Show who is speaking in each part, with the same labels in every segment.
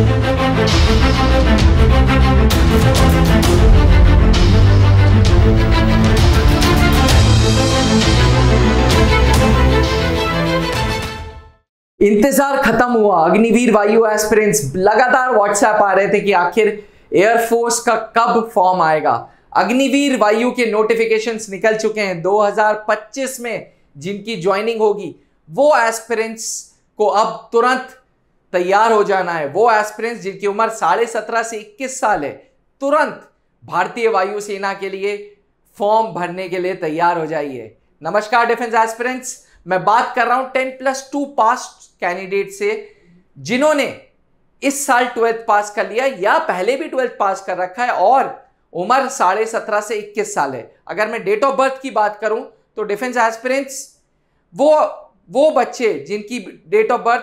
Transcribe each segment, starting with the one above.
Speaker 1: इंतजार खत्म हुआ। अग्निवीर वायु एस्पिरेंट्स लगातार व्हाट्सएप आ रहे थे कि आखिर एयरफोर्स का कब फॉर्म आएगा। अग्निवीर वायु के नोटिफिकेशंस निकल चुके हैं। 2025 में जिनकी ज्वाइनिंग होगी वो एस्पिरेंट्स को अब तुरंत तैयार हो जाना है। वो एस्पिरेंट्स जिनकी उम्र 17.5 से 21 साल है, तुरंत भारतीय वायुसेना के लिए फॉर्म भरने के लिए तैयार हो जाइए। नमस्कार डिफेंस एस्पिरेंट्स, मैं बात कर रहा हूं 10+2 पास कैंडिडेट से जिन्होंने इस साल 12th पास कर लिया या पहले भी 12th पास कर रखा है और उम्र 17.5 से 21 साल है। अगर मैं डेट ऑफ बर्थ की बात करूं तो डिफेंस एस्पिरेंट्स वो बच्चे जिनकी डेट ऑफ बर्थ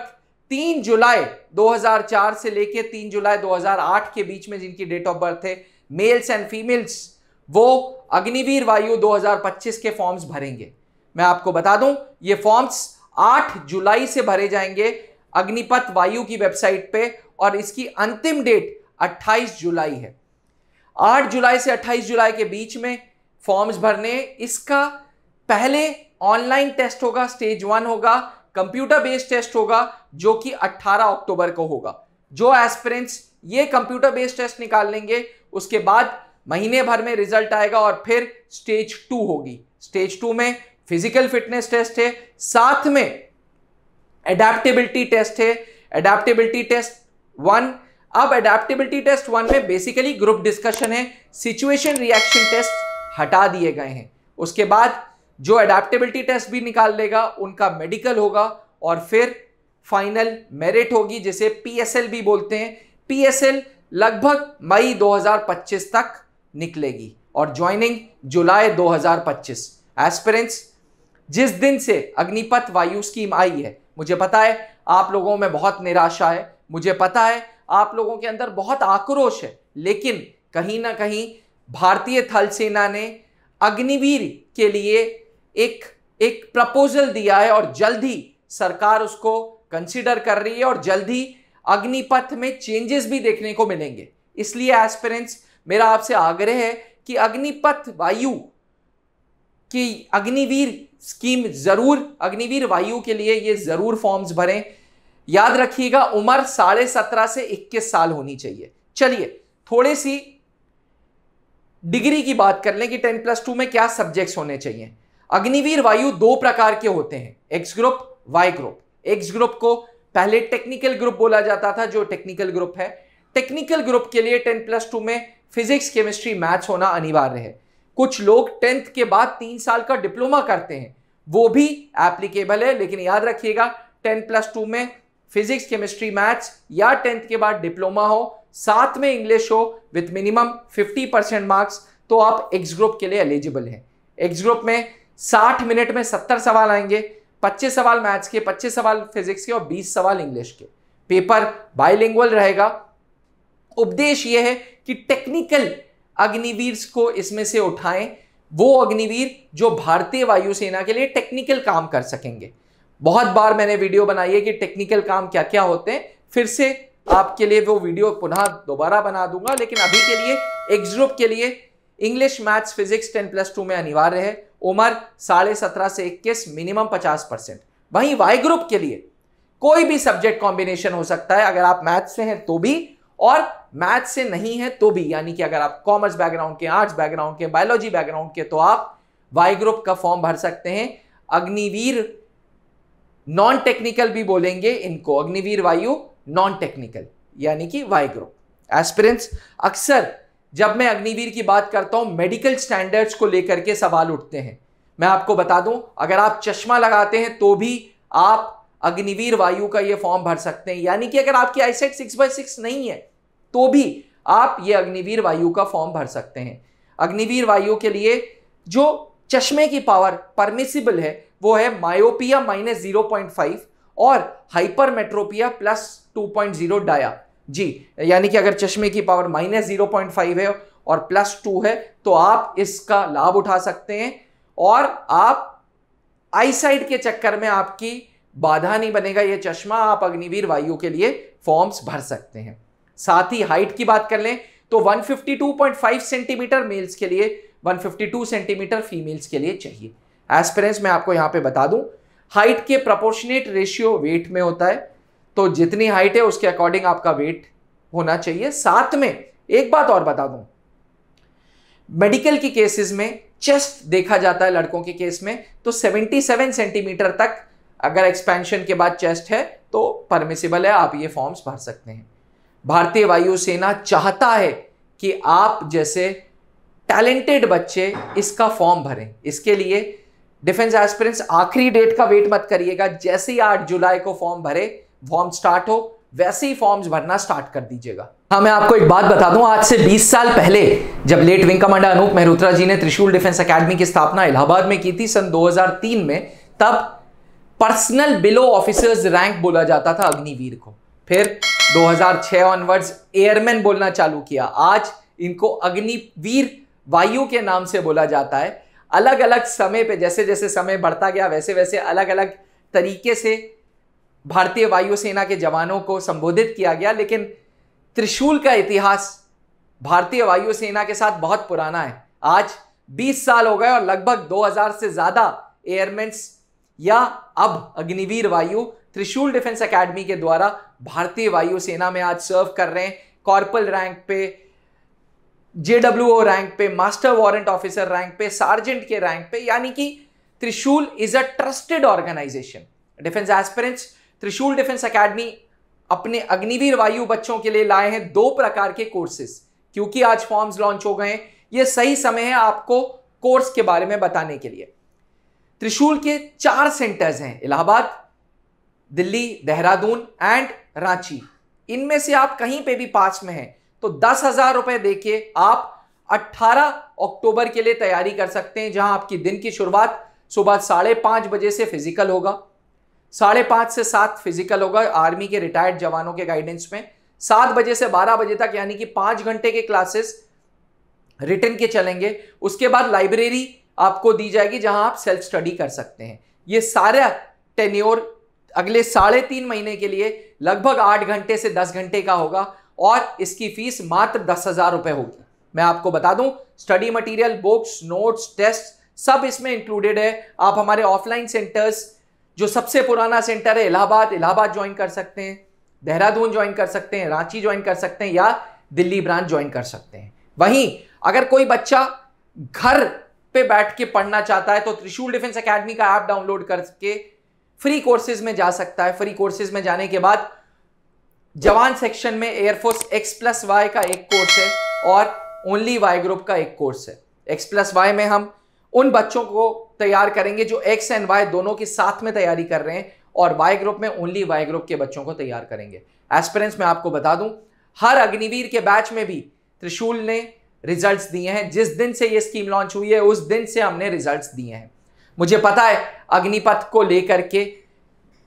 Speaker 1: 3 जुलाई 2004 से लेके 3 जुलाई 2008 के बीच में जिनकी डेट ऑफ बर्थ है, मेल्स एंड फीमेल्स, वो अग्निवीर वायु 2025 के फॉर्म्स भरेंगे। मैं आपको बता दूं ये फॉर्म्स 8 जुलाई से भरे जाएंगे अग्निपथ वायु की वेबसाइट पे और इसकी अंतिम डेट 28 जुलाई है। 8 जुलाई से 28 जुलाई के बीच में फॉर्म्स भरने। इसका पहले ऑनलाइन टेस्ट होगा, स्टेज 1 होगा, कंप्यूटर बेस्ड टेस्ट होगा जो कि 18 अक्टूबर को होगा। जो एस्पिरेंट्स ये कंप्यूटर बेस्ड टेस्ट निकाल लेंगे उसके बाद महीने भर में रिजल्ट आएगा और फिर स्टेज 2 होगी। स्टेज 2 में फिजिकल फिटनेस टेस्ट है, साथ में एडेप्टेबिलिटी टेस्ट है। एडेप्टेबिलिटी टेस्ट 1, अब एडेप्टेबिलिटी टेस्ट 1 में बेसिकली ग्रुप डिस्कशन है, सिचुएशन रिएक्शन टेस्ट हटा दिए गए हैं। उसके बाद जो एडेप्टेबिलिटी टेस्ट भी निकाल लेगा उनका मेडिकल होगा और फिर फाइनल मेरिट होगी जिसे पीएसएल भी बोलते हैं। पीएसएल लगभग मई 2025 तक निकलेगी और ज्वाइनिंग जुलाई 2025। एस्पिरेंट्स, जिस दिन से अग्निपथ वायु स्कीम आई है, मुझे पता है आप लोगों में बहुत निराशा है, मुझे पता है आप लोगों के अंदर बहुत आक्रोश है, लेकिन कहीं ना कहीं भारतीय थल सेना ने अग्निवीर के लिए एक प्रपोजल दिया है और जल्द ही सरकार उसको कंसीडर कर रही है और जल्द ही अग्निपथ में चेंजेस भी देखने को मिलेंगे। इसलिए एस्पिरेंट्स, मेरा आपसे आग्रह है कि अग्निपथ वायु कि अग्निवीर स्कीम जरूर, अग्निवीर वायु के लिए ये जरूर फॉर्म्स भरें। याद रखिएगा उम्र 17.5 से 21 साल होनी चाहिए। चलिए थोड़ी सी डिग्री की बात कर लें कि 10+2 में क्या सब्जेक्ट्स होने चाहिए। अग्निवीर वायु 2 प्रकार के होते हैं, X group, Y group. X group को पहले टेक्निकल ग्रुप बोला जाता था, जो टेक्निकल ग्रुप है। टेक्निकल ग्रुप के लिए 10+2 में फिजिक्स, केमिस्ट्री, मैथ्स होना अनिवार्य है। कुछ लोग 10th के बाद 3 साल का डिप्लोमा करते हैं, वो भी एप्लीकेबल है, लेकिन याद रखिएगा 10+2 में फिजिक्स, केमिस्ट्री, मैथ्स या 10th के बाद डिप्लोमा हो, साथ में इंग्लिश हो विथ मिनिमम 50% मार्क्स, तो आप एक्स ग्रुप के लिए एलिजिबल हैं। एक्स ग्रुप में 60 मिनट में 70 सवाल आएंगे, 25 सवाल मैथ्स के, 25 सवाल फिजिक्स के और 20 सवाल इंग्लिश के। पेपर बाइलिंगुअल रहेगा। उद्देश्य यह है कि टेक्निकल अग्निवीर को इसमें से उठाएं, वो अग्निवीर जो भारतीय वायुसेना के लिए टेक्निकल काम कर सकेंगे। बहुत बार मैंने वीडियो बनाई है कि टेक्निकल काम क्या क्या होते हैं, फिर से आपके लिए वो वीडियो पुनः दोबारा बना दूंगा, लेकिन अभी के लिए एक्स ग्रुप के लिए इंग्लिश, मैथ्स, फिजिक्स 10+2 में अनिवार्य है। उम्र 17.5 से 21, मिनिमम 50%। वहीं वाई ग्रुप के लिए कोई भी सब्जेक्ट कॉम्बिनेशन हो सकता है, अगर आप मैथ्स से हैं तो भी और मैथ्स से नहीं है तो भी, यानी कि अगर आप कॉमर्स बैकग्राउंड के, आर्ट्स बैकग्राउंड के, बायोलॉजी बैकग्राउंड के, तो आप वाई ग्रुप का फॉर्म भर सकते हैं। अग्निवीर नॉन टेक्निकल भी बोलेंगे इनको, अग्निवीर वायु नॉन टेक्निकल, यानी कि वाई ग्रुप। एस्पिरेंट्स, अक्सर जब मैं अग्निवीर की बात करता हूं मेडिकल स्टैंडर्ड्स को लेकर के सवाल उठते हैं। मैं आपको बता दूं, अगर आप चश्मा लगाते हैं तो भी आप अग्निवीर वायु का ये फॉर्म भर सकते हैं, यानी कि अगर आपकी आईसाइट 6/6 नहीं है तो भी आप ये अग्निवीर वायु का फॉर्म भर सकते हैं। अग्निवीर वायु के लिए जो चश्मे की पावर परमिसिबल है वो है मायोपिया -0.5 और हाइपरमेट्रोपिया +2.0 डाया। जी, यानी कि अगर चश्मे की पावर -0.5 है और +2 है तो आप इसका लाभ उठा सकते हैं और आप आईसाइट के चक्कर में आपकी बाधा नहीं बनेगा ये चश्मा। आप अग्निवीर वायु के लिए फॉर्म्स भर सकते हैं। साथ ही हाइट की बात कर लें तो 152.5 सेंटीमीटर मेल्स के लिए, 152 सेंटीमीटर फीमेल्स के लिए चाहिए। एस्पिरेंट्स मैं आपको यहां पे बता दूं, हाइट के प्रोपोर्शनेट रेशियो वेट में होता है, तो जितनी हाइट है उसके अकॉर्डिंग आपका वेट होना चाहिए। साथ में एक बात और बता दूं, मेडिकल की केसेस में चेस्ट देखा जाता है लड़कों के केस में, तो 77 सेंटीमीटर तक अगर एक्सपेंशन के बाद चेस्ट है तो परमिसिबल है, आप ये फॉर्म्स भर सकते हैं। भारतीय वायुसेना चाहता है कि आप जैसे टैलेंटेड बच्चे इसका फॉर्म भरें। इसके लिए डिफेंस एस्पिरेंट्स आखिरी डेट का वेट मत करिएगा, जैसे ही 8 जुलाई को फॉर्म भरे, फॉर्म स्टार्ट हो वैसे ही फॉर्म्स भरना स्टार्ट कर दीजिएगा। हाँ, मैं आपको एक बात बता दूं, आज से 20 साल पहले जब late wing commander Anup Mehrotra ji ने त्रिशूल डिफेंस एकेडमी की स्थापना इलाहाबाद में की थी सन 2003 में, तब पर्सनल बिलो ऑफिसर्स रैंक बोला जाता था अग्निवीर को। फिर 2006 ऑनवर्ड्स एयरमैन बोलना चालू किया, आज इनको अग्निवीर वायु के नाम से बोला जाता है। अलग अलग समय पे जैसे जैसे समय बढ़ता गया वैसे वैसे अलग अलग तरीके से भारतीय वायुसेना के जवानों को संबोधित किया गया, लेकिन त्रिशूल का इतिहास भारतीय वायुसेना के साथ बहुत पुराना है। आज 20 साल हो गए और लगभग 2000 से ज्यादा एयरमेन्स या अब अग्निवीर वायु त्रिशूल डिफेंस एकेडमी के द्वारा भारतीय वायुसेना में आज सर्व कर रहे हैं। कॉर्पोरल रैंक पे, JWO रैंक पे, मास्टर वारंट ऑफिसर रैंक पे, सार्जेंट के रैंक पे, यानी कि Trishul is a trusted organisation. Defence aspirants, Trishul defence academy अपने अग्निवीर वायु बच्चों के लिए लाए हैं 2 प्रकार के कोर्सेज। क्योंकि आज फॉर्म्स लॉन्च हो गए हैं, यह सही समय है आपको कोर्स के बारे में बताने के लिए। त्रिशूल के 4 सेंटर्स हैं, इलाहाबाद, दिल्ली, देहरादून एंड रांची। इनमें से आप कहीं पे भी पास में हैं तो 10,000 रुपए देके आप 18 अक्टूबर के लिए तैयारी कर सकते हैं, जहां आपकी दिन की शुरुआत सुबह 5:30 बजे से फिजिकल होगा, 5:30 से 7 फिजिकल होगा आर्मी के रिटायर्ड जवानों के गाइडेंस में, 7 बजे से 12 बजे तक यानी कि 5 घंटे के क्लासेस रिटन के चलेंगे। उसके बाद लाइब्रेरी आपको दी जाएगी जहां आप सेल्फ स्टडी कर सकते हैं। ये सारा टेन्योर अगले 3.5 महीने के लिए लगभग 8 घंटे से 10 घंटे का होगा और इसकी फीस मात्र 10,000 रुपए होगी। मैं आपको बता दूं, study material, books, notes, test सब इसमें इंक्लूडेड है। आप हमारे ऑफलाइन सेंटर्स, जो सबसे पुराना सेंटर है इलाहाबाद ज्वाइन कर सकते हैं, देहरादून ज्वाइन कर सकते हैं, रांची ज्वाइन कर सकते हैं या दिल्ली ब्रांच ज्वाइन कर सकते हैं। वहीं अगर कोई बच्चा घर पे बैठ के पढ़ना चाहता है तो त्रिशूल डिफेंस एकेडमी का ऐप डाउनलोड करके फ्री कोर्सेज में जा सकता है। फ्री कोर्सेज में जाने के बाद जवान सेक्शन में एयरफोर्स X+Y का एक कोर्स है और ओनली वाई ग्रुप का एक कोर्स है। X+Y में हम उन बच्चों को तैयार करेंगे जो X एंड Y दोनों के साथ में तैयारी कर रहे हैं और वाई ग्रुप में ओनली वाई ग्रुप के बच्चों को तैयार करेंगे। एस्पिरेंट्स, मैं आपको बता दूं, हर अग्निवीर के बैच में भी त्रिशूल ने रिजल्ट्स दिए हैं। जिस दिन से ये स्कीम लॉन्च हुई है उस दिन से हमने रिजल्ट्स दिए हैं। मुझे पता है अग्निपथ को लेकर के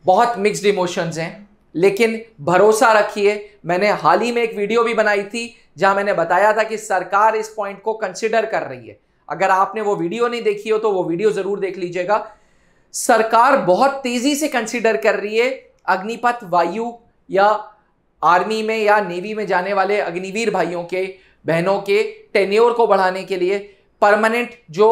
Speaker 1: बहुत मिक्स्ड इमोशंस हैं, लेकिन भरोसा रखिए, मैंने हाल ही में एक वीडियो भी बनाई थी जहां मैंने बताया था कि सरकार इस पॉइंट को कंसिडर कर रही है। अगर आपने वो वीडियो नहीं देखी हो तो वो वीडियो जरूर देख लीजिएगा। सरकार बहुत तेजी से कंसिडर कर रही है अग्निपथ वायु या आर्मी में या नेवी में जाने वाले अग्निवीर भाइयों के बहनों के टेन्योर को बढ़ाने के लिए। परमानेंट जो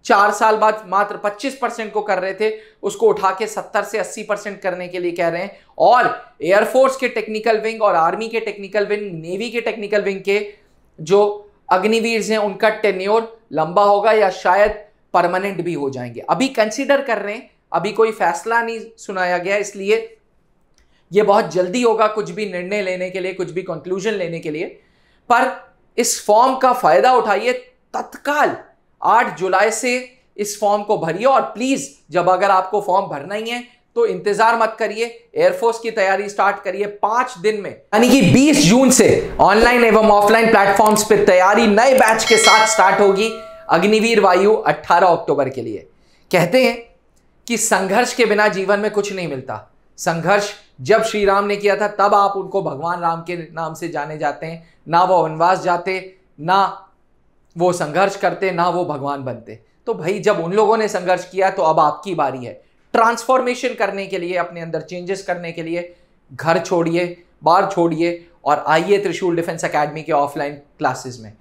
Speaker 1: 4 साल बाद मात्र 25% को कर रहे थे उसको उठा के 70 से 80% करने के लिए कह रहे हैं। और एयरफोर्स के टेक्निकल विंग और आर्मी के टेक्निकल विंग, नेवी के टेक्निकल विंग के जो अग्निवीर हैं उनका टेन्योर लंबा होगा या शायद परमानेंट भी हो जाएंगे। अभी कंसीडर कर रहे हैं, अभी कोई फैसला नहीं सुनाया गया, इसलिए यह बहुत जल्दी होगा कुछ भी निर्णय लेने के लिए, कुछ भी कंक्लूजन लेने के लिए। पर इस फॉर्म का फायदा उठाइए, तत्काल 8 जुलाई से इस फॉर्म को भरिए और प्लीज जब अगर आपको फॉर्म भरना ही है तो इंतजार मत करिए, एयरफोर्स की तैयारी स्टार्ट करिए 5 दिन में, यानी कि 20 जून से ऑनलाइन एवं ऑफलाइन प्लेटफॉर्म्स पे तैयारी नए बैच के साथ स्टार्ट होगी। अग्निवीर वायु 18 अक्टूबर के लिए। कहते हैं कि संघर्ष के बिना जीवन में कुछ नहीं मिलता। संघर्ष जब श्री राम ने किया था तब आप उनको भगवान राम के नाम से जाने जाते हैं। ना वो वनवास जाते, ना वो संघर्ष करते, ना वो भगवान बनते। तो भाई जब उन लोगों ने संघर्ष किया तो अब आपकी बारी है ट्रांसफॉर्मेशन करने के लिए, अपने अंदर चेंजेस करने के लिए। घर छोड़िए, बार छोड़िए और आइए त्रिशूल डिफेंस एकेडमी के ऑफलाइन क्लासेस में।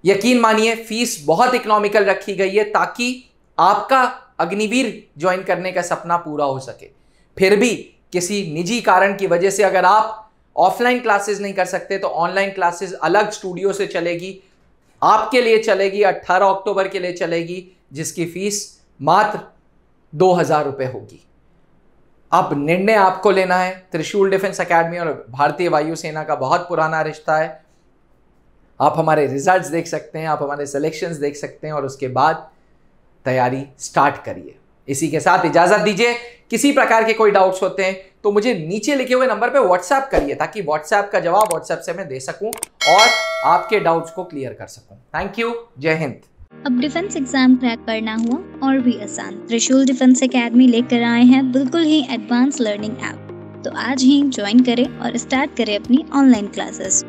Speaker 1: यकीन मानिए फीस बहुत इकोनॉमिकल रखी गई है ताकि आपका अग्निवीर ज्वाइन करने का सपना पूरा हो सके। फिर भी किसी निजी कारण की वजह से अगर आप ऑफलाइन क्लासेस नहीं कर सकते तो ऑनलाइन क्लासेस अलग स्टूडियो से चलेगी, आपके लिए चलेगी, 18 अक्टूबर के लिए चलेगी, जिसकी फीस मात्र 2000 रुपए होगी। अब निर्णय आपको लेना है। त्रिशूल डिफेंस एकेडमी और भारतीय वायुसेना का बहुत पुराना रिश्ता है। आप हमारे रिजल्ट्स देख सकते हैं, आप हमारे सिलेक्शंस देख सकते हैं और उसके बाद तैयारी स्टार्ट करिए। इसी के साथ इजाजत दीजिए। किसी प्रकार के कोई डाउट्स होते हैं तो मुझे नीचे लिखे हुए नंबर पे व्हाट्सएप करिए ताकि व्हाट्सएप का जवाब व्हाट्सएप से मैं दे सकूं और आपके डाउट्स को क्लियर कर सकूं। Thank you. जय हिंद।
Speaker 2: अब डिफेंस एग्जाम क्रैक करना हुआ और भी आसान, त्रिशूल डिफेंस एकेडमी लेकर आए हैं बिल्कुल ही एडवांस लर्निंग ऐप। तो आज ही ज्वाइन करें और स्टार्ट करें अपनी ऑनलाइन क्लासेस।